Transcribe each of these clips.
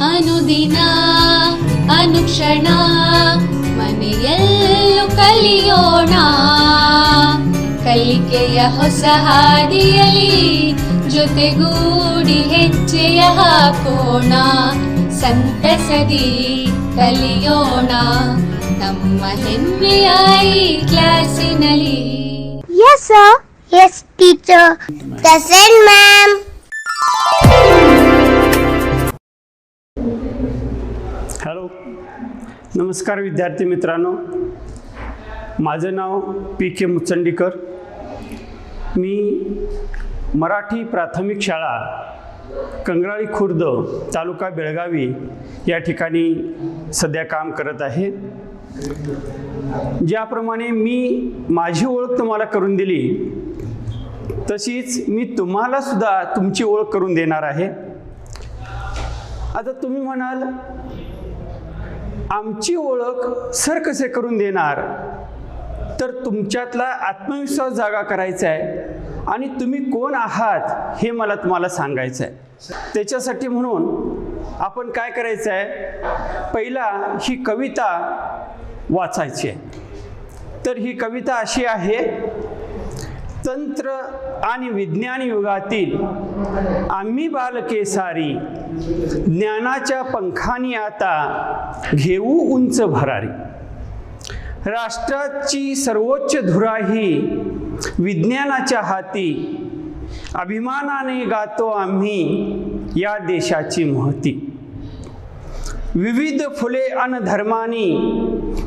ಅನುದಿನ ಅನುಕ್ಷಣ ಮನೆಯಲ್ಲೂ ಕಲಿಯೋಣ ಕಲಿಕೆಯ ಹೊಸ ಹಾದಿಯಲಿ ಜೊತೆಗೂಡಿ ಹೆಜ್ಜೆಯ ಹಾಕೋಣ ಸಂತಸದಿ ಕಲಿಯೋಣ ನಮ್ಮ ಹೆಮ್ಮೆಯ ಈ ಕ್ಲಾಸಿನಲ್ಲಿ. Yes sir. Yes teacher. Present ma'am. Hello, नमस्कार विद्यार्थी मित्रांनो. माझं नाव PK मुचंडीकर. मी मराठी प्राथमिक शाळा कंगराळी खुर्द तालुका बेळगावी या ठिकाणी सध्या काम करत आहे. ज्याप्रमाणे मी माझी ओळख तुम्हाला करून दिली तशीच मी तुम्हाला सुद्धा तुमची ओळख करून देणार आहे. आता तुम्ही म्हणाल आमची ओळख सर कसे करून देणार, तर तुमच्यातला आत्मविश्वास जागा करायचा आहे आणि तुम्ही कोण आहात हे मला तुम्हाला सांगायचं आहे. त्याच्यासाठी म्हणून आपण काय करायचं आहे, पहिला ही कविता वाचायची आहे. तर ही कविता अशी आहे, तंत्र आणि विज्ञान युगातील आम्ही बालके सारी ज्ञानाच्या पंखानी आता घेऊ उंच भरारी. राष्ट्राची सर्वोच्च धुरा ही विज्ञानाच्या हाती अभिमानाने गातो आम्ही या देशाची महती. विविध फुले अन धर्मानी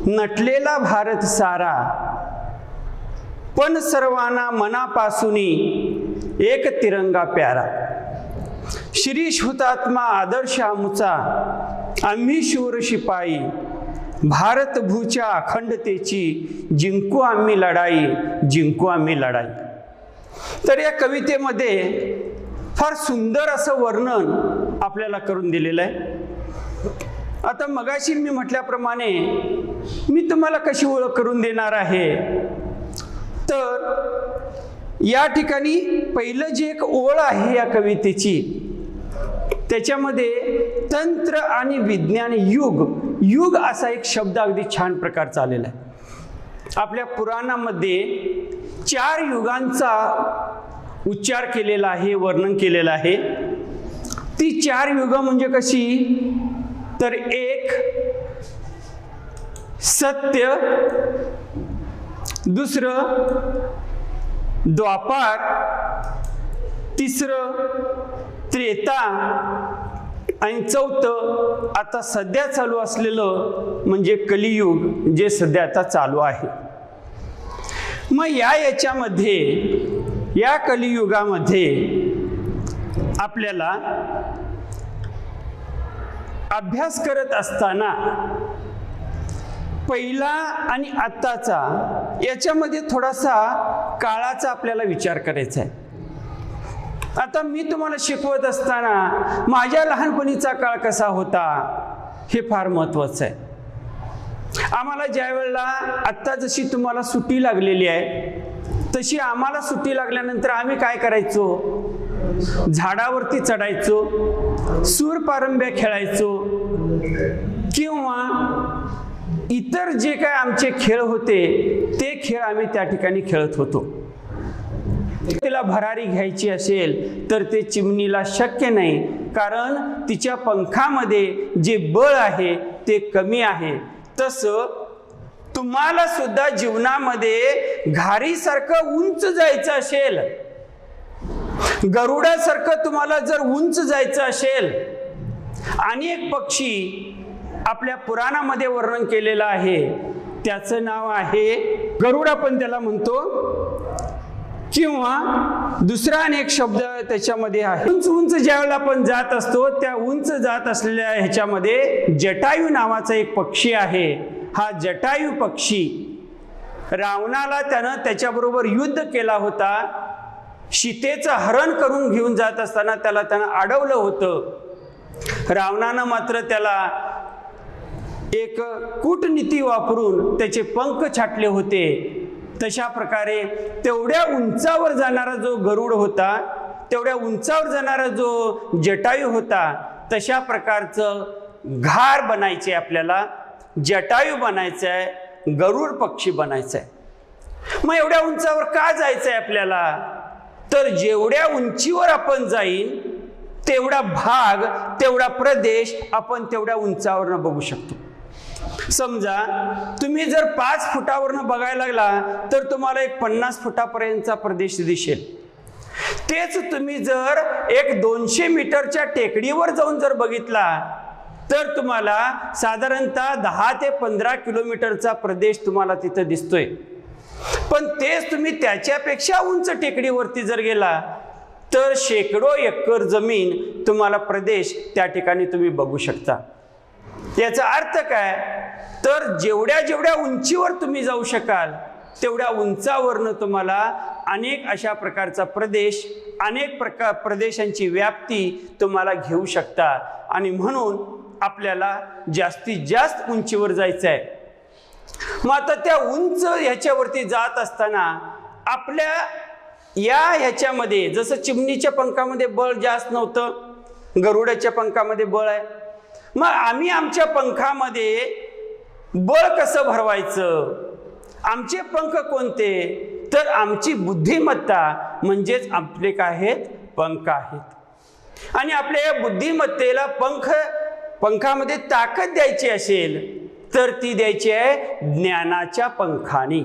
नटलेला भारत सारा पण सर्वांना मनापासूनी एक तिरंगा प्यारा. श्री हुतात्मा आदर्श आमुचा आम्ही शूर शिपाई भारत भूच्या अखंडतेची जिंकू आम्ही लढाई, जिंकू आम्ही लढाई. तर या कवितेमध्ये फार सुंदर असं वर्णन आपल्याला करून दिलेलं आहे. आता मगाशी मी म्हटल्याप्रमाणे मी तुम्हाला कशी ओळख करून देणार आहे, तर या ठिकाणी पहिलं जे एक ओळ आहे या कवितेची, त्याच्यामध्ये तंत्र आणि विज्ञान युग असा एक शब्द अगदी छान प्रकारचा आलेला आहे. आपल्या पुराणामध्ये 4 युगांचा उच्चार केलेला आहे, वर्णन केलेलं आहे. ती 4 युग म्हणजे कशी, तर एक सत्य, दुसरं द्वापार, तिसरं त्रेता आणि चौथं आता सध्या चालू असलेलं म्हणजे कलियुग, जे सध्या आता चालू आहे. मग याच्यामध्ये या कलियुगामध्ये आपल्याला अभ्यास करत असताना पहिला आणि आत्ताचा याच्यामध्ये थोडासा काळाचा आपल्याला विचार करायचा आहे. आता मी तुम्हाला शिकवत असताना माझ्या लहानपणीचा काळ कसा होता हे फार महत्त्वाचं आहे. आम्हाला ज्या वेळेला आत्ता जशी तुम्हाला सुट्टी लागलेली आहे तशी आम्हाला सुट्टी लागल्यानंतर आम्ही काय करायचो, झाडावरती चढायचो, सूरपारंब्या खेळायचो किंवा इतर जे काय आमचे खेळ होते ते खेळ आम्ही त्या ठिकाणी खेळत होतो. तिला भरारी घ्यायची असेल तर ते चिमणीला शक्य नाही, कारण तिच्या पंखामध्ये जे बळ आहे ते कमी आहे. तसं तुम्हाला सुद्धा जीवनामध्ये घारीसारखं उंच जायचं असेल, गरुडासारखं तुम्हाला जर उंच जायचं असेल, अनेक पक्षी आपल्या पुराणामध्ये वर्णन केलेलं आहे. त्याचं नाव आहे गरुड, आपण त्याला म्हणतो, किंवा दुसरा अनेक शब्द त्याच्यामध्ये आहे. उंच उंच ज्यावेळेला आपण जात असतो त्या उंच जात असलेल्या ह्याच्यामध्ये जटायू नावाचा एक पक्षी आहे. हा जटायू पक्षी रावणाला त्यानं त्याच्याबरोबर युद्ध केला होता. सीतेचं हरण करून घेऊन जात असताना त्यानं अडवलं होतं. रावणानं मात्र त्याला एक कूटनीती वापरून त्याचे पंख छाटले होते. तशा प्रकारे तेवढ्या उंचावर जाणारा जो गरुड होता, तेवढ्या उंचावर जाणारा जो जटायू होता, तशा प्रकारचं घार बनायचे, आपल्याला जटायू बनायचं आहे, गरुड पक्षी बनायचं आहे. मग एवढ्या उंचावर का जायचं आहे आपल्याला? तर जेवढ्या उंचीवर आपण जाईन तेवढा भाग, तेवढा प्रदेश आपण तेवढ्या उंचावरनं बघू शकतो. समजा तुम्ही जर 5 फुटावरनं बघायला लागला तर तुम्हाला एक 50 फुटापर्यंतचा प्रदेश दिसेल. तेच तुम्ही जर एक 200 मीटरच्या टेकडीवर जाऊन जर बघितला तर तुम्हाला साधारणतः 10 ते 15 किलोमीटरचा प्रदेश तुम्हाला तिथं दिसतोय. पण तेच तुम्ही त्याच्यापेक्षा उंच टेकडीवरती जर गेला तर शेकडो एकर जमीन तुम्हाला प्रदेश त्या ठिकाणी तुम्ही बघू शकता. याचा अर्थ काय? तर जेवढ्या उंचीवर तुम्ही जाऊ शकाल तेवढ्या उंचावरनं तुम्हाला अनेक अशा प्रकारचा प्रदेश, अनेक प्रदेशांची व्याप्ती तुम्हाला घेऊ शकता. आणि म्हणून आपल्याला जास्तीत जास्त उंचीवर जायचं आहे. मग आता त्या उंच ह्याच्यावरती जात असताना आपल्या ह्याच्यामध्ये जसं चिमणीच्या पंखामध्ये बळ जास्त नव्हतं, गरुडाच्या पंखामध्ये बळ आहे. मग आम्ही आमच्या पंखामध्ये बळ कसं भरवायचं? आमचे पंख कोणते? तर आमची बुद्धिमत्ता म्हणजेच आपले काय आहेत? पंख आहेत. आणि आपल्या या बुद्धिमत्तेला पंखामध्ये ताकद द्यायची असेल तर ती द्यायची आहे ज्ञानाच्या पंखाने.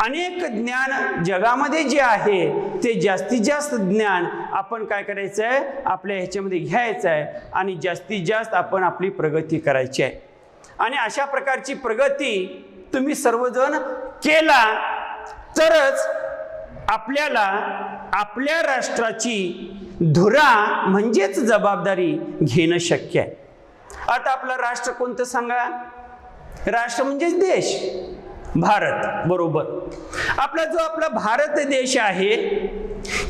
अनेक ज्ञान जगामध्ये जे आहे ते जास्तीत जास्त ज्ञान आपण काय करायचं आहे? आपल्या ह्याच्यामध्ये घ्यायचं आहे आणि जास्तीत जास्त आपण आपली प्रगती करायची आहे. आणि अशा प्रकारची प्रगती तुम्ही सर्वजण केला तरच आपल्याला आपल्या राष्ट्राची धुरा म्हणजेच जबाबदारी घेणं शक्य आहे. आता आपलं राष्ट्र कोणतं सांगा? राष्ट्र म्हणजेच देश, भारत. बरोबर. आपला भारत देश आहे,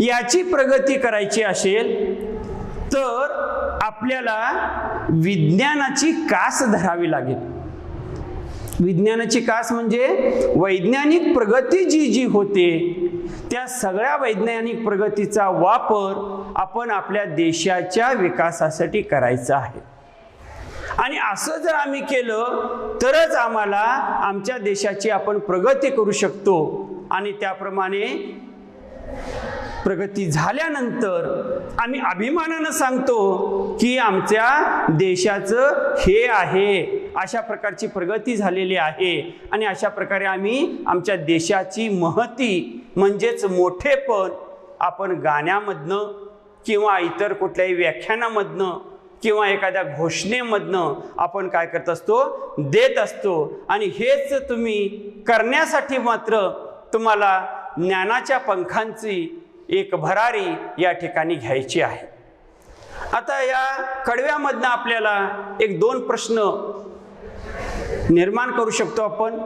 याची प्रगती करायची असेल तर आपल्याला विज्ञानाची कास धरावी लागेल. विज्ञानाची कास म्हणजे वैज्ञानिक प्रगती जी होते त्या सगळ्या वैज्ञानिक प्रगतीचा वापर आपण आपल्या देशाच्या विकासासाठी करायचा आहे. आणि असं जर आम्ही केलं तरच आम्हाला आमच्या देशाची आपण प्रगती करू शकतो. आणि त्याप्रमाणे प्रगती झाल्यानंतर आम्ही अभिमानानं सांगतो की आमच्या देशाचं हे आहे, अशा प्रकारची प्रगती झालेली आहे. आणि अशा प्रकारे आम्ही आमच्या देशाची महती म्हणजेच मोठेपण आपण गाण्यामधनं किंवा इतर कुठल्याही व्याख्यानामधनं किंवा एखाद्या घोषणेमधनं आपण काय करत असतो? देत असतो. आणि हेच तुम्ही करण्यासाठी मात्र तुम्हाला ज्ञानाच्या पंखांची एक भरारी या ठिकाणी घ्यायची आहे. आता या कडव्यामधनं आपल्याला 1-2 प्रश्न निर्माण करू शकतो आपण.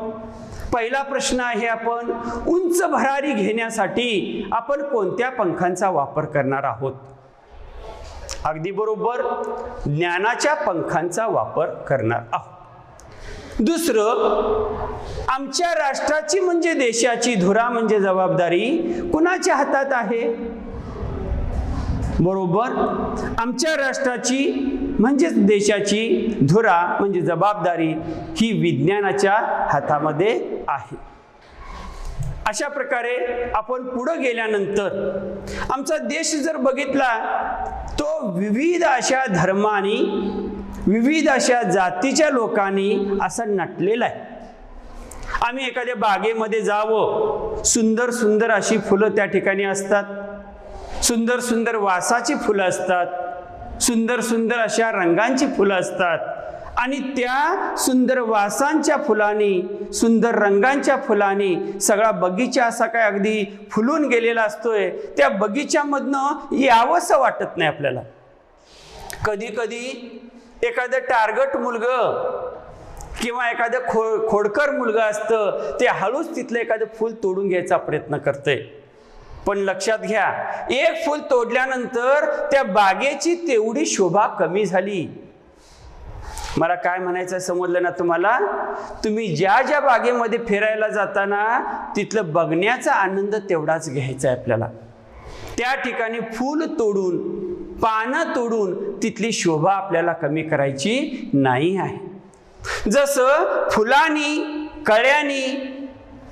पहिला प्रश्न आहे, आपण उंच भरारी घेण्यासाठी आपण कोणत्या पंखांचा वापर करणार आहोत? अगदी बरोबर, ज्ञानाच्या पंखांचा वापर करणार आहोत. दुसरं, आमच्या राष्ट्राची म्हणजे देशाची धुरा म्हणजे जबाबदारी कुणाच्या हातात आहे? बरोबर, आमच्या राष्ट्राची म्हणजेच देशाची धुरा म्हणजे जबाबदारी ही विज्ञानाच्या हातामध्ये आहे. अशा प्रकारे आपण पुढे गेल्यानंतर आमचा देश जर बघितला तो विविध अशा धर्मांनी, विविध अशा जातीच्या लोकांनी असा नटलेला आहे. आम्ही एखाद्या बागेमध्ये जावं, सुंदर सुंदर अशी फुलं त्या ठिकाणी असतात, सुंदर सुंदर वासाची फुलं असतात, सुंदर सुंदर अशा रंगांची फुलं असतात. आणि त्या सुंदर वासांच्या फुलांनी, सुंदर रंगांच्या फुलांनी सगळा बगीचा असा काय अगदी फुलून गेलेला असतोय. त्या बगीच्यामधनं यावंसं वाटत नाही आपल्याला. कधी कधी एखादं टार्गट मुलगं किंवा एखादं खोडकर मुलगा असतं, ते हळूच तिथलं एखादं फूल तोडून घ्यायचा प्रयत्न करतंय. पण लक्षात घ्या, एक फूल तोडल्यानंतर त्या बागेची तेवढी शोभा कमी झाली. मला काय म्हणायचं समजलं ना तुम्हाला? तुम्ही ज्या ज्या बागेमध्ये फिरायला जाताना तिथलं बघण्याचा आनंद तेवढाच घ्यायचा आहे आपल्याला. त्या ठिकाणी फूल तोडून पानं तोडून तिथली शोभा आपल्याला कमी करायची नाही आहे। जसं फुलांनी, कळ्यांनी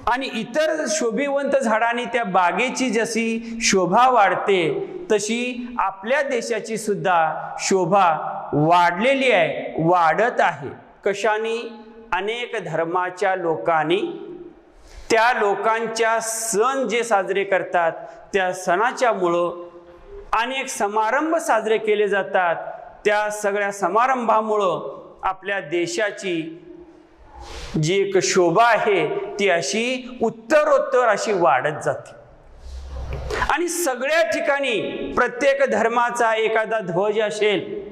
आणि इतर शोभिवंत झाडांनी त्या बागेची जशी शोभा वाढते, तशी आपल्या देशाची सुद्धा शोभा वाढलेली आहे, वाढत आहे। कशाने? अनेक धर्माच्या लोकांनी, त्या लोकांच्या सण जे साजरे करतात त्या सणाच्या मुळे अनेक समारंभ साजरे केले जातात, त्या सगळ्या समारंभामुळं आपल्या देशाची जी एक शोभा आहे ती अशी उत्तरोत्तर अशी वाढत जाते। आणि सगळ्या ठिकाणी प्रत्येक धर्माचा एखादा ध्वज असेल,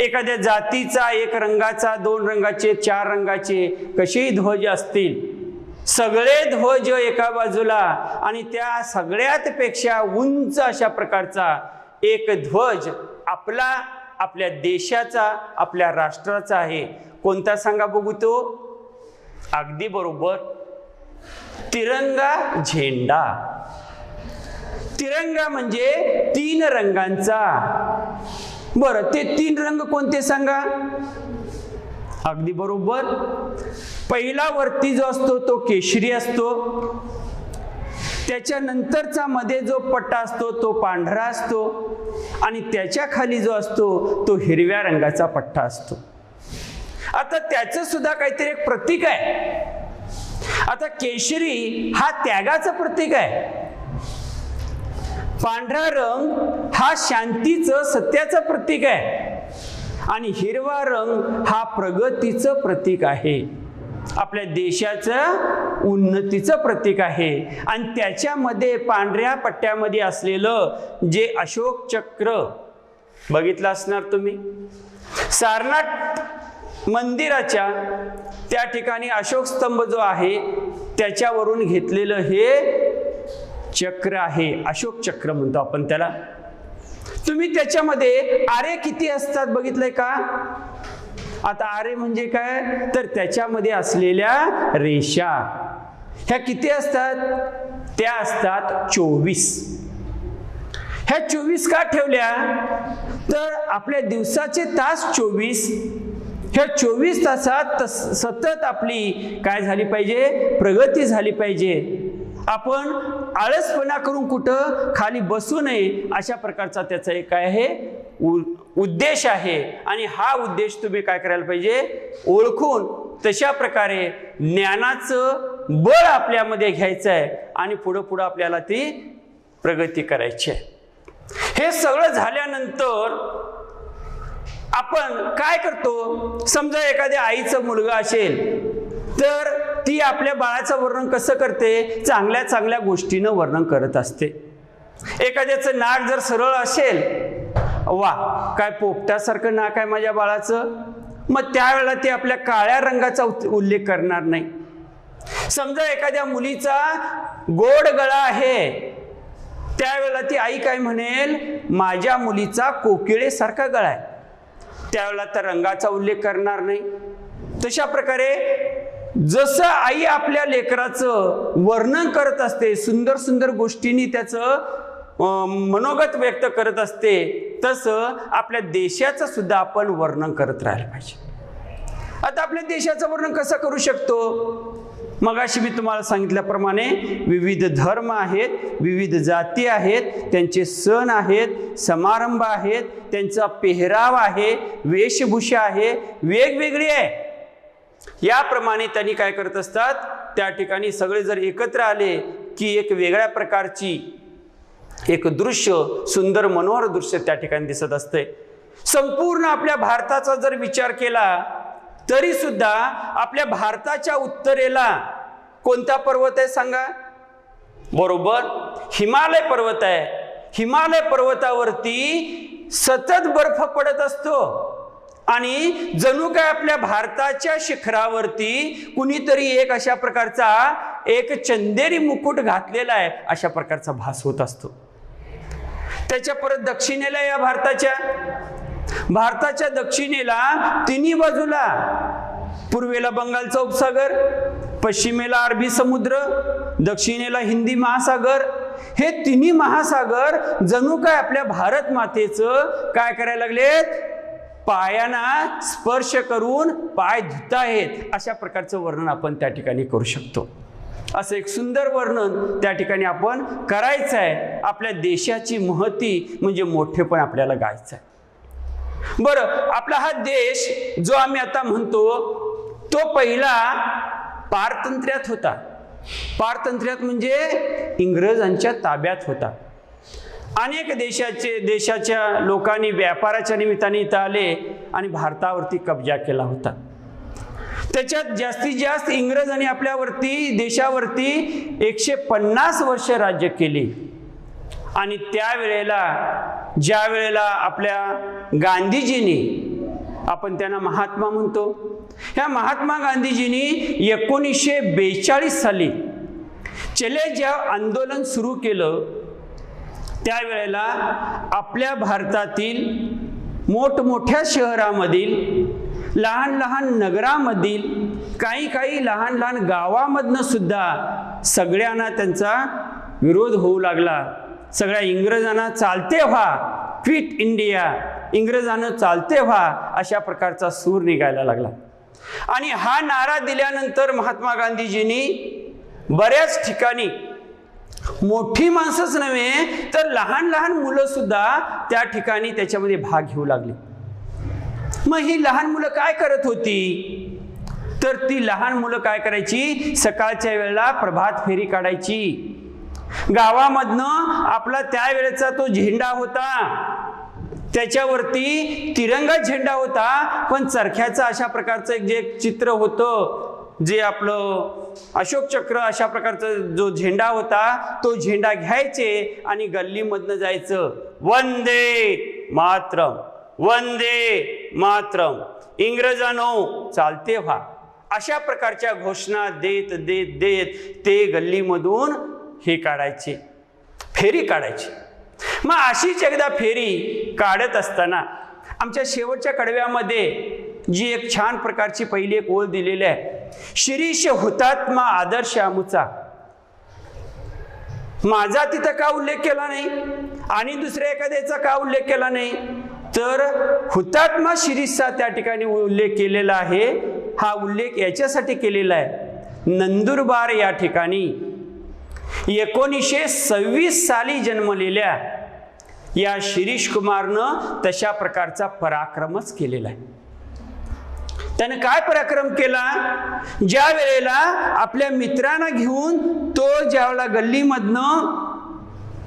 एखाद्या जातीचा एक रंगाचा, 2 रंगाचे, 4 रंगाचे कसेही ध्वज असतील, सगळे ध्वज एका बाजूला आणि त्या सगळ्यात पेक्षा उंच अशा प्रकारचा एक ध्वज आपल्या देशाचा, आपल्या राष्ट्राचा आहे। कोणता सांगा बघू तो? अगदी बरोबर, तिरंगा झेंडा। तिरंगा म्हणजे 3 रंगांचा। बरं, ते 3 रंग कोणते सांगा? अगदी बरोबर, पहिला वरती जो असतो तो केशरी असतो, त्याच्यानंतरचा मध्ये जो पट्टा असतो तो पांढरा असतो आणि त्याच्या खाली जो असतो तो हिरव्या रंगाचा पट्टा असतो। आता त्याचं सुद्धा काहीतरी एक प्रतीक आहे। आता केशरी हा त्यागाचं प्रतीक आहे, पांढरा रंग हा शांतीचं, सत्याचं प्रतीक आहे आणि हिरवा रंग हा प्रगतीचं प्रतीक आहे, आपल्या देशाचं उन्नतीचं प्रतीक आहे। आणि त्याच्यामध्ये पांढऱ्या पट्ट्यामध्ये असलेलं जे अशोक चक्र बघितलं असणार तुम्ही, सारनाथ मंदिराच्या त्या ठिकाणी अशोक स्तंभ जो आहे त्याच्यावरून घेतलेलं हे चक्र आहे, अशोक चक्र म्हणतो आपण त्याला। तुम्ही त्याच्यामध्ये आरे किती असतात बघितलंय का? आता आरे म्हणजे काय? तर त्याच्यामध्ये असलेल्या रेषा ह्या किती असतात? त्या असतात 24। ह्या 24 का ठेवल्या? तर आपल्या दिवसाचे तास 24, ह्या 24 तासात सतत आपली काय झाली पाहिजे? प्रगती झाली पाहिजे। आपण आळसपणा करून कुठं खाली बसू नये, अशा प्रकारचा त्याचा एक काय आहे? उद्देश आहे। आणि हा उद्देश तुम्ही काय करायला पाहिजे? ओळखून तशा प्रकारे ज्ञानाचं बळ आपल्यामध्ये घ्यायचं आहे आणि पुढं आपल्याला ती प्रगती करायची आहे। हे सगळं झाल्यानंतर आपण काय करतो? समजा एखाद्या आईचा मुलगा असेल तर ती आपल्या बाळाचं वर्णन कसं करते? चांगल्या चांगल्या गोष्टीनं वर्णन करत असते। एखाद्याचं नाक जर सरळ असेल, वा काय पोपटासारखं नाक आहे माझ्या बाळाचं, मग त्यावेळेला ती आपल्या काळ्या रंगाचा उल्लेख करणार नाही। समजा एखाद्या मुलीचा गोड गळा आहे, त्यावेळेला ती आई काय म्हणेल? माझ्या मुलीचा कोकिळेसारखा गळा आहे, त्यावेळेला तर रंगाचा उल्लेख करणार नाही। तशा प्रकारे जसं आई आपल्या लेकराचं वर्णन करत असते, सुंदर सुंदर गोष्टींनी त्याचं मनोगत व्यक्त करत असते, तसं आपल्या देशाचं सुद्धा आपण वर्णन करत राहायला पाहिजे। आता आपल्या देशाचं वर्णन कसं करू शकतो? मगाशी मी तुम्हाला सांगितल्याप्रमाणे विविध धर्म आहेत, विविध जाती आहेत, त्यांचे सण आहेत, समारंभ आहेत, त्यांचा पेहराव आहे, वेशभूषा आहे, वेगवेगळी आहे। याप्रमाणे त्यांनी काय करत असतात? त्या ठिकाणी सगळे जर एकत्र आले की एक वेगळ्या प्रकारची एक दृश्य, सुंदर मनोहर दृश्य त्या ठिकाणी दिसत असते। संपूर्ण आपल्या भारताचा जर विचार केला तरी सुद्धा आपल्या भारताच्या उत्तरेला कोणता पर्वत आहे सांगा? बरोबर, हिमालय पर्वत आहे। हिमालय पर्वतावरती सतत बर्फ पडत असतो आणि जणू काय आपल्या भारताच्या शिखरावरती कुणीतरी एक अशा प्रकारचा एक चंदेरी मुकुट घातलेला आहे, अशा प्रकारचा भास होत असतो। त्याच्या परत दक्षिणेला या भारताच्या दक्षिणेला तिन्ही बाजूला, पूर्वेला बंगालचा उपसागर, पश्चिमेला अरबी समुद्र, दक्षिणेला हिंदी महासागर हे तिन्ही महासागर जणू काय आपल्या भारत मातेचं काय करायला लागलेत, पायांना स्पर्श करून पाय धुताहेत, अशा प्रकारचं वर्णन आपण त्या ठिकाणी करू शकतो. असं एक सुंदर वर्णन त्या ठिकाणी आपण करायचं आहे. आपल्या देशाची महती म्हणजे मोठेपण आपल्याला गायचं आहे. बरं, आपला हा देश जो आम्ही आता म्हणतो तो पहिला पारतंत्र्यात होता. पारतंत्र्यात म्हणजे इंग्रजांच्या ताब्यात होता. अनेक देशाच्या लोकांनी व्यापाराच्या निमित्ताने इथं आले आणि भारतावरती कब्जा केला होता. त्याच्यात जास्तीत जास्त इंग्रजांनी आपल्यावरती देशावरती 150 वर्ष राज्य केली. आणि त्यावेळेला ज्या वेळेला आपल्या गांधीजींनी, आपण त्यांना महात्मा म्हणतो, ह्या महात्मा गांधीजींनी 1942 साली चले जाव आंदोलन सुरू केलं, त्यावेळेला आपल्या भारतातील मोठमोठ्या शहरामधील, लहान लहान नगरामधील, काही लहान लहान गावामधनं सुद्धा सगळ्यांना त्यांचा विरोध होऊ लागला. सगळ्या इंग्रजांना चालते व्हा, क्विट इंडिया, इंग्रजांना चालते व्हा, अशा प्रकारचा सूर निघायला लागला. आणि हा नारा दिल्यानंतर महात्मा गांधीजींनी बऱ्याच ठिकाणी मोठी माणसंच नव्हे तर लहान लहान मुलं सुद्धा त्या ठिकाणी त्याच्यामध्ये भाग घेऊ लागली. मग ही लहान मुलं काय करत होती, तर ती लहान मुलं काय करायची, सकाळच्या वेळेला प्रभात फेरी काढायची. गावामधनं आपला त्यावेळेचा तो झेंडा होता, त्याच्यावरती तिरंगा झेंडा होता, पण चरख्याचं अशा प्रकारचं एक जे चित्र होतं, जे आपलं अशोक चक्र अशा प्रकारचा जो झेंडा होता, तो झेंडा घ्यायचे आणि गल्लीमधनं जायचं, वंदे मातरम, वंदे मातरम, इंग्रजांनो चालते व्हा, अशा प्रकारच्या घोषणा देत देत देत ते गल्लीमधून हे काढायचे, फेरी काढायची. मग अशीच एकदा फेरी काढत असताना आमच्या शेवटच्या कडव्यामध्ये जी एक छान प्रकारची पहिली एक ओळ दिलेली आहे, शिरीष हुतात्मा आदर्श आमुचा. माझा तिथं का उल्लेख केला नाही आणि दुसऱ्या एखाद्याचा का उल्लेख केला नाही, तर हुतात्मा शिरीषचा त्या ठिकाणी उल्लेख केलेला आहे. हा उल्लेख याच्यासाठी केलेला आहे, नंदुरबार या ठिकाणी 1926 साली जन्मलेल्या या शिरीष कुमारनं तशा प्रकारचा पराक्रमच केलेला आहे. त्याने काय पराक्रम केला, ज्या वेळेला आपल्या मित्रांना घेऊन तो ज्यावेळेला गल्लीमधनं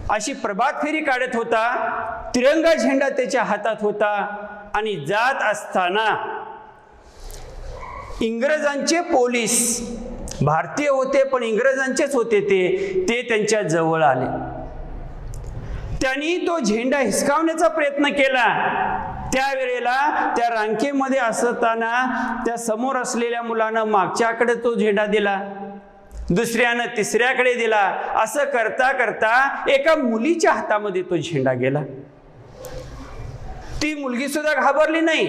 अशी प्रभात फेरी काढत होता, तिरंगा झेंडा त्याच्या हातात होता, आणि जात असताना इंग्रजांचे पोलीस, भारतीय होते पण इंग्रजांचेच होते, ते त्यांच्या जवळ आले. त्यांनी तो झेंडा हिसकावण्याचा प्रयत्न केला. त्यावेळेला त्या रांकेमध्ये असताना त्या समोर असलेल्या मुलानं मागच्याकडे तो झेंडा दिला, दुसऱ्यानं तिसऱ्याकडे दिला. असं करता करता एका मुलीच्या हातामध्ये तो झेंडा गेला. ती मुलगी सुद्धा घाबरली नाही,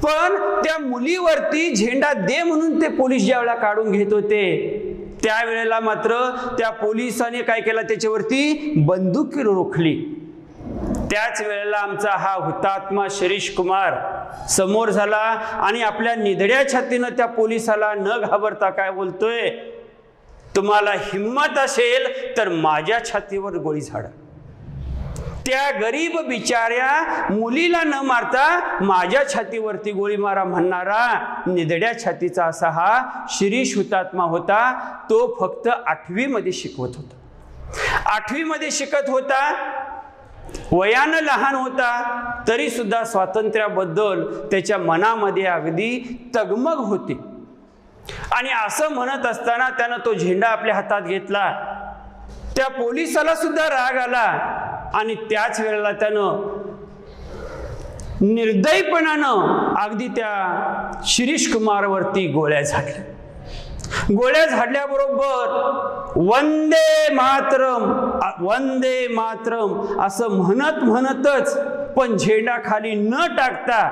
पण त्या मुलीवरती झेंडा दे म्हणून ते पोलीस ज्यावेळेला काढून घेत होते, त्यावेळेला मात्र त्या पोलिसाने काय केलं, त्याच्यावरती बंदूक रोखली. त्याच वेळेला आमचा हा हुतात्मा शिरीष कुमार समोर झाला आणि आपल्या निधड्या छातीनं त्या पोलिसाला न घाबरता काय बोलतोय, तुम्हाला हिम्मत असेल तर माझ्या छातीवर गोळी झाडा. त्या गरीब बिचाऱ्या मुलीला न मारता माझ्या छातीवरती गोळी मारा म्हणणारा निधड्या छातीचा असा हा शिरीष हुतात्मा होता. तो फक्त 8वी मध्ये शिकवत होता. 8वी मध्ये शिकत होता, वयानं लहान होता, तरी सुद्धा स्वातंत्र्याबद्दल त्याच्या मनामध्ये अगदी तगमग होती. आणि असं म्हणत असताना त्यानं तो झेंडा आपल्या हातात घेतला. त्या पोलिसाला सुद्धा राग आला आणि त्याच वेळेला त्यानं निर्दयीपणानं अगदी त्या शिरीष कुमारवरती गोळ्या झाडल्या. गोळ्या झाडल्याबरोबर वंदे मातरम, वंदे मातरम असं म्हणत म्हणतच, पण झेंडा खाली न टाकता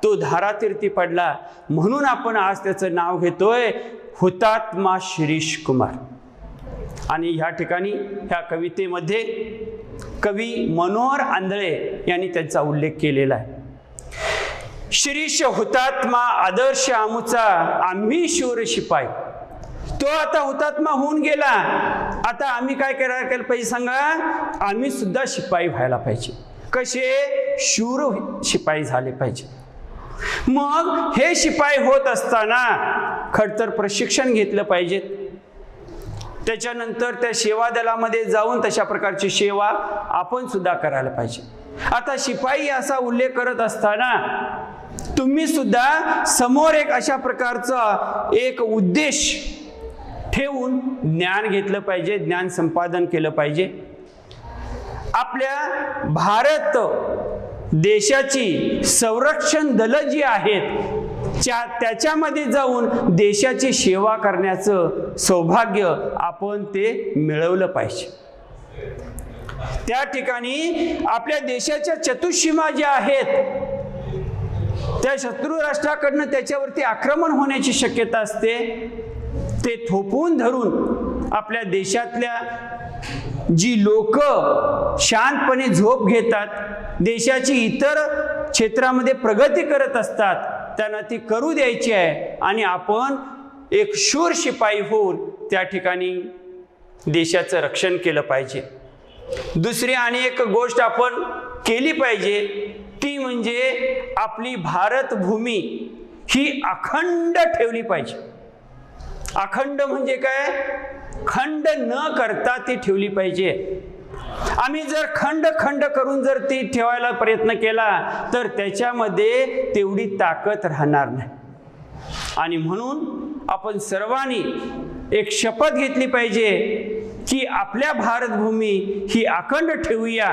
तो धारातीर्थी पडला. म्हणून आपण आज त्याचं नाव घेतोय हुतात्मा शिरीष कुमार. आणि ह्या ठिकाणी ह्या कवितेमध्ये कवी मनोहर आंधळे यांनी त्यांचा उल्लेख केलेला आहे. शिरीष हुतात्मा आदर्श आमुचा आम्ही शूर शिपाई. तो आता हुतात्मा होऊन गेला, आता आम्ही काय करायला केलं पाहिजे सांगा? आम्ही सुद्धा शिपाई व्हायला पाहिजे. कसे? शूर शिपाई झाले पाहिजे. मग हे शिपाई होत असताना खडतर प्रशिक्षण घेतलं पाहिजे. त्याच्यानंतर त्या सेवा दलामध्ये जाऊन तशा प्रकारची सेवा आपण सुद्धा करायला पाहिजे. आता शिपाई असा उल्लेख करत असताना तुम्ही सुद्धा समोर एक अशा प्रकारचा एक उद्देश ठेवून ज्ञान घेतलं पाहिजे, ज्ञान संपादन केलं पाहिजे. आपल्या भारत देशाची संरक्षण दलं जी आहेत त्याच्यामध्ये जाऊन देशाची सेवा करण्याचं सौभाग्य आपण ते मिळवलं पाहिजे. त्या ठिकाणी आपल्या देशाच्या चतुष्सीमा ज्या आहेत त्या शत्रू राष्ट्राकडनं त्याच्यावरती आक्रमण होण्याची शक्यता असते. ते थोपवून धरून आपल्या देशातल्या जी लोक शांतपणे झोप घेतात, देशाची इतर क्षेत्रामध्ये प्रगती करत असतात, त्यांना ती करू द्यायची आहे आणि आपण एक शूर शिपाई होऊन त्या ठिकाणी देशाचं रक्षण केलं पाहिजे. दुसरी आणि एक गोष्ट आपण केली पाहिजे ती म्हणजे आपली भारत भूमी ही अखंड ठेवली पाहिजे. अखंड म्हणजे काय? खंड न करता ती ठेवली पाहिजे. आम्ही जर खंड खंड करून जर ती ठेवायला प्रयत्न केला तर त्याच्यामध्ये तेवढी ताकद राहणार नाही. आणि म्हणून आपण सर्वांनी एक शपथ घेतली पाहिजे की आपल्या भारतभूमी ही अखंड ठेवूया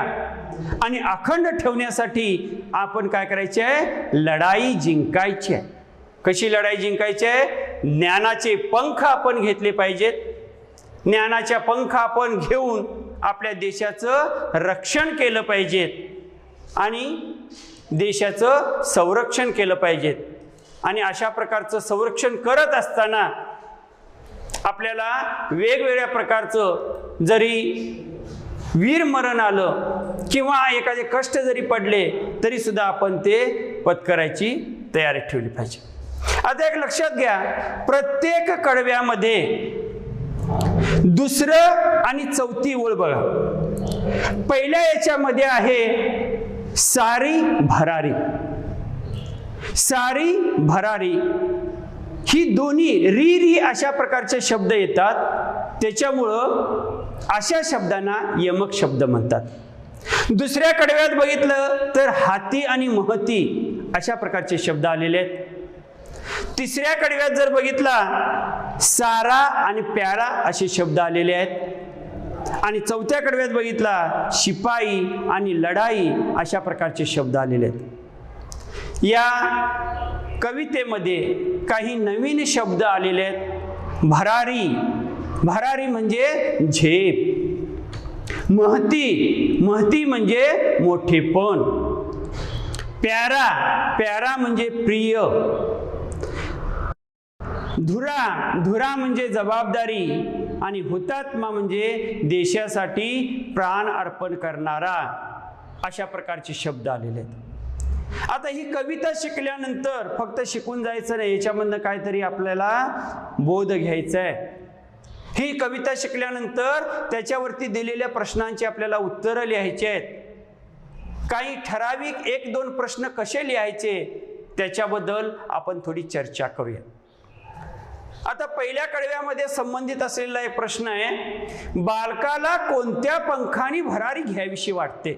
आणि अखंड ठेवण्यासाठी आपण काय करायचे आहे? लढाई जिंकायची आहे. कशी लढाई जिंकायची आहे? ज्ञानाचे पंख आपण घेतले पाहिजेत. ज्ञानाच्या पंख आपण घेऊन आपल्या देशाचं रक्षण केलं पाहिजे आणि देशाचं संरक्षण केलं पाहिजे. आणि अशा प्रकारचं संरक्षण करत असताना आपल्याला वेगवेगळ्या प्रकारचं जरी वीरमरण आलं किंवा एखादे कष्ट जरी पडले तरी सुद्धा आपण ते पत्करायची तयारी ठेवली पाहिजे. आता एक लक्षात घ्या, प्रत्येक कडव्यामध्ये दुसरं आणि चौथी ओळ बघा. पहिल्या याच्यामध्ये आहे सारी भरारी. सारी भरारी ही दोन्ही री री अशा प्रकारचे शब्द येतात, त्याच्यामुळं अशा शब्दांना यमक शब्द म्हणतात. दुसऱ्या कडव्यात बघितलं तर हाती आणि महती अशा प्रकारचे शब्द आलेले आहेत. तिसऱ्या कडव्यात जर बघितला सारा आणि प्यारा असे शब्द आलेले आहेत. आणि चौथ्या कडव्यात बघितला शिपाई आणि लढाई अशा प्रकारचे शब्द आलेले आहेत. या कवितेमध्ये काही नवीन शब्द आलेले आहेत. भरारी, भरारी म्हणजे झेप. महती, महती म्हणजे मोठेपण. प्यारा, प्यारा म्हणजे प्रिय. धुरा, धुरा म्हणजे जबाबदारी. आणि हुतात्मा म्हणजे देशासाठी प्राण अर्पण करणारा. अशा प्रकारचे शब्द आलेले आहेत. आता ही कविता शिकल्यानंतर फक्त शिकून जायचं नाही, याच्यामधनं काहीतरी आपल्याला बोध घ्यायचा आहे. ही कविता शिकल्यानंतर त्याच्यावरती दिलेल्या प्रश्नांची आपल्याला उत्तरं लिहायची आहेत. काही ठराविक 1-2 प्रश्न कसे लिहायचे त्याच्याबद्दल आपण थोडी चर्चा करूया. आता पहिल्या कडव्यामध्ये संबंधित असलेला एक प्रश्न आहे, बालकाला कोणत्या पंखानी भरारी घ्यावीशी वाटते?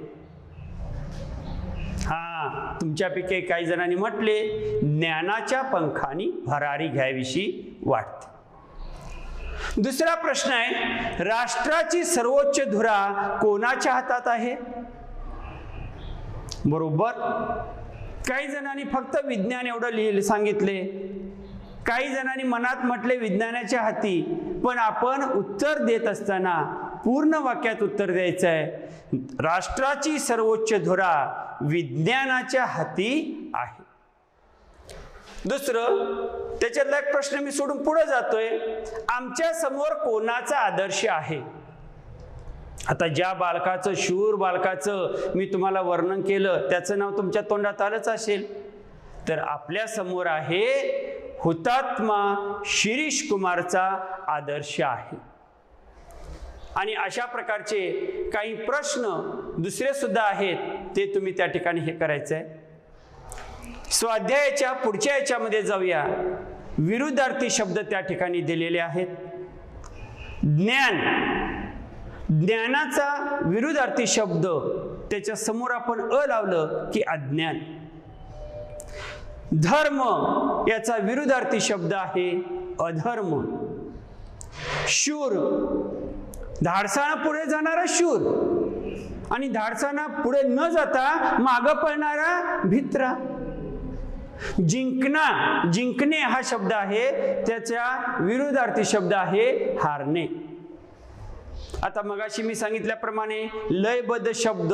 तुमच्यापैकी काही जणांनी म्हटले ज्ञानाच्या पंखानी भरारी घ्यावीशी वाटते. दुसरा प्रश्न आहे, राष्ट्राची सर्वोच्च धुरा कोणाच्या हातात आहे? बरोबर. काही जणांनी फक्त विज्ञान एवढं सांगितले, काही जणांनी मनात म्हटले विज्ञानाच्या हाती. पण आपण उत्तर देत असताना पूर्ण वाक्यात उत्तर द्यायचं आहे, राष्ट्राची सर्वोच्च धुरा विज्ञानाच्या हाती आहे. दुसरं, त्याच्यातला एक प्रश्न मी सोडून पुढे जातोय, आमच्या समोर कोणाचा आदर्श आहे? आता ज्या बालकाचं, शूर बालकाचं मी तुम्हाला वर्णन केलं त्याचं नाव तुमच्या तोंडात आलंच असेल. तर आपल्या समोर आहे हुतात्मा शिरीष कुमारचा आदर्श आहे. आणि अशा प्रकारचे काही प्रश्न दुसरे सुद्धा आहेत, ते तुम्ही त्या ठिकाणी हे करायचं आहे. स्वाध्यायाच्या पुढच्या याच्यामध्ये जाऊया. विरुद्धार्थी शब्द त्या ठिकाणी दिलेले आहेत. ज्ञान, ज्ञानाचा विरुद्धार्थी शब्द त्याच्या समोर आपण लावलं की अज्ञान. धर्म याचा विरुद्धार्थी शब्द आहे अधर्म. शूर, धाडसानं पुढे जाणारा शूर आणि धाडसानं पुढे न जाता मागं पळणारा भित्रा. जिंकणा, जिंकणे हा शब्द आहे, त्याच्या विरुद्धार्थी शब्द आहे हारणे. आता मगाशी मी सांगितल्याप्रमाणे लयबद्ध शब्द,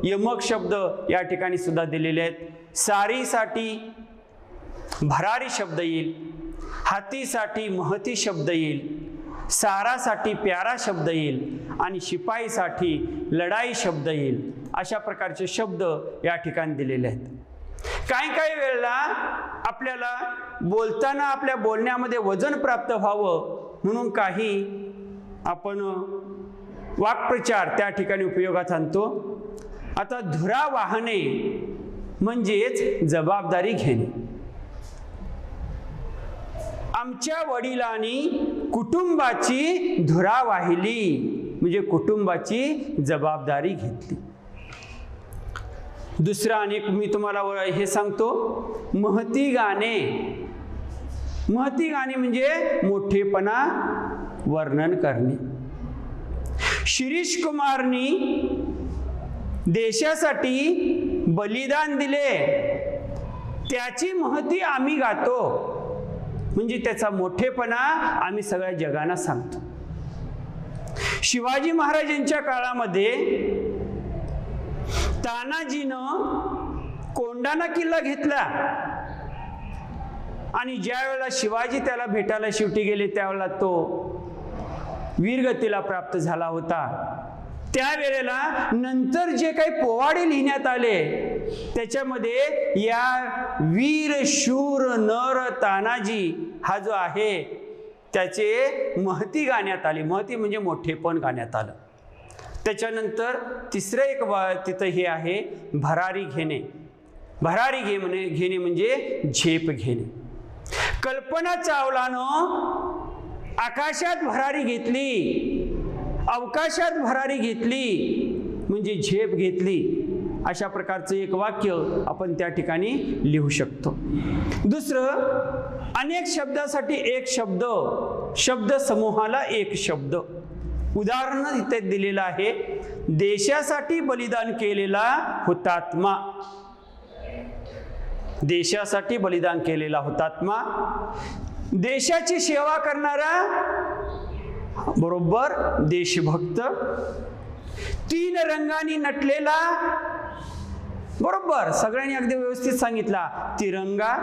यमक शब्द या ठिकाणी सुद्धा दिलेले आहेत. सारीसाठी भरारी शब्द येईल, हातीसाठी महती शब्द येईल, सारासाठी प्यारा शब्द येईल आणि शिपाईसाठी लढाई शब्द येईल. अशा प्रकारचे शब्द या ठिकाणी दिलेले आहेत. काही काही वेळेला आपल्याला बोलताना आपल्या बोलण्यामध्ये वजन प्राप्त व्हावं म्हणून काही आपण वाक्प्रचार त्या ठिकाणी उपयोगात आणतो. आता धुरा वाहणे म्हणजेच जबाबदारी घेणे. आमच्या वडिलांनी कुटुंबाची धुरा वाहिली म्हणजे कुटुंबाची जबाबदारी घेतली. दुसरा अनेक मी तुम्हाला हे सांगतो, महती गाणे. महती गाणे म्हणजे मोठेपणा वर्णन करणे. शिरीष कुमारनी देशासाठी बलिदान दिले, त्याची महती आम्ही गातो म्हणजे त्याचा मोठेपणा आम्ही सगळ्या जगांना सांगतो. शिवाजी महाराजांच्या काळामध्ये तानाजीनं कोंढाणा किल्ला घेतला आणि ज्या वेळेला शिवाजी त्याला भेटायला शेवटी गेले त्यावेळेला तो वीरगतीला प्राप्त झाला होता. त्यावेळेला नंतर जे काही पोवाडे लिहिण्यात आले त्याच्यामध्ये या वीर शूर नर तानाजी हा जो आहे त्याचे महती गाण्यात आली. महती म्हणजे मोठेपण गाण्यात आलं. त्याच्यानंतर तिसरं एक तिथं हे आहे भरारी घेणे. भरारी घेणे म्हणजे झेप घेणे. कल्पना चावलानं आकाशात भरारी घेतली, अवकाशात भरारी घेतली म्हणजे झेप घेतली. अशा प्रकारचं एक वाक्य आपण त्या ठिकाणी लिहू शकतो. दुसरं, अनेक शब्दासाठी एक शब्द, शब्द समूहाला एक शब्द. उदाहरण इथे दिलेलं आहे, देशासाठी बलिदान केलेला हुतात्मा. देशासाठी बलिदान केलेला हुतात्मा. देशाची सेवा करणारा बरोबर देशभक्त. तीन रंगांनी नटलेला बरोबर सगळ्यांनी अगदी व्यवस्थित सांगितला तिरंगा.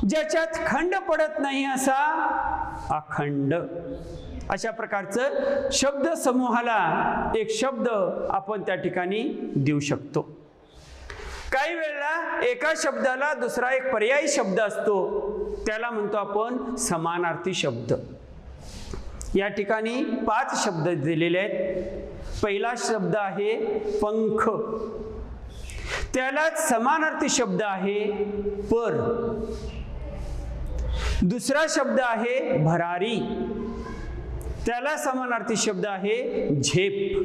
ज्याच्यात खंड पडत नाही असा अखंड. अशा प्रकारचं शब्द समूहाला एक शब्द आपण त्या ठिकाणी देऊ शकतो. काही वेळेला एका शब्दाला दुसरा एक पर्यायी शब्द असतो, त्याला म्हणतो आपण समानार्थी शब्द. या ठिकाणी 5 शब्द दिलेले आहेत. पहिला शब्द आहे पंख, त्यालाच समानार्थी शब्द आहे पर. दुसरा शब्द आहे भरारी, त्याला समानार्थी शब्द आहे झेप.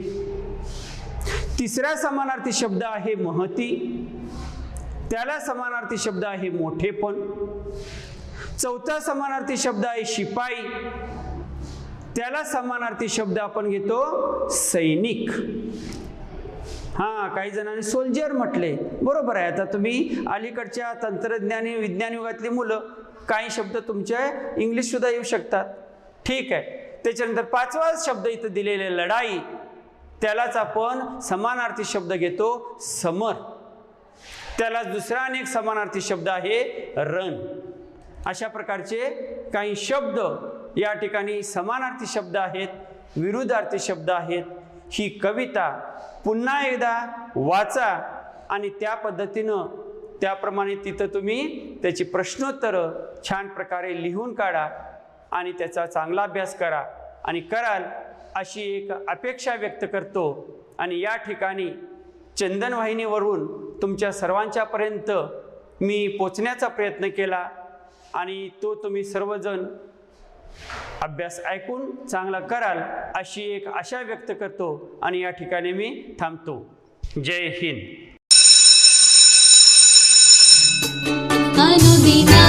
तिसरा समानार्थी शब्द आहे महती, त्याला समानार्थी शब्द आहे मोठेपण. चौथा समानार्थी शब्द आहे शिपाई, त्याला समानार्थी शब्द आपण घेतो सैनिक. काही जणांनी सोल्जर म्हटले, बरोबर आहे. आता तुम्ही अलीकडच्या तंत्रज्ञान विज्ञान युगातली मुलं, काही शब्द तुमच्या इंग्लिश सुद्धा येऊ शकतात, ठीक आहे. त्याच्यानंतर 5वा शब्द इथं दिलेले लढाई, त्यालाच आपण समानार्थी शब्द घेतो समर. त्याला दुसरा अनेक समानार्थी शब्द आहे रण. अशा प्रकारचे काही शब्द या ठिकाणी समानार्थी शब्द आहेत, विरुद्धार्थी शब्द आहेत. ही कविता पुन्हा एकदा वाचा आणि त्या पद्धतीनं त्याप्रमाणे तिथं तुम्ही त्याची प्रश्नोत्तरं छान प्रकारे लिहून काढा आणि त्याचा चांगला अभ्यास करा आणि कराल अशी एक अपेक्षा व्यक्त करतो. आणि या ठिकाणी चंदन वाहिनीवरून तुमच्या सर्वांच्यापर्यंत मी पोचण्याचा प्रयत्न केला आणि तो तुम्ही सर्वजण अभ्यास ऐकून चांगला कराल अशी एक आशा व्यक्त करतो आणि या ठिकाणी मी थांबतो. जय हिंद. अनुदिना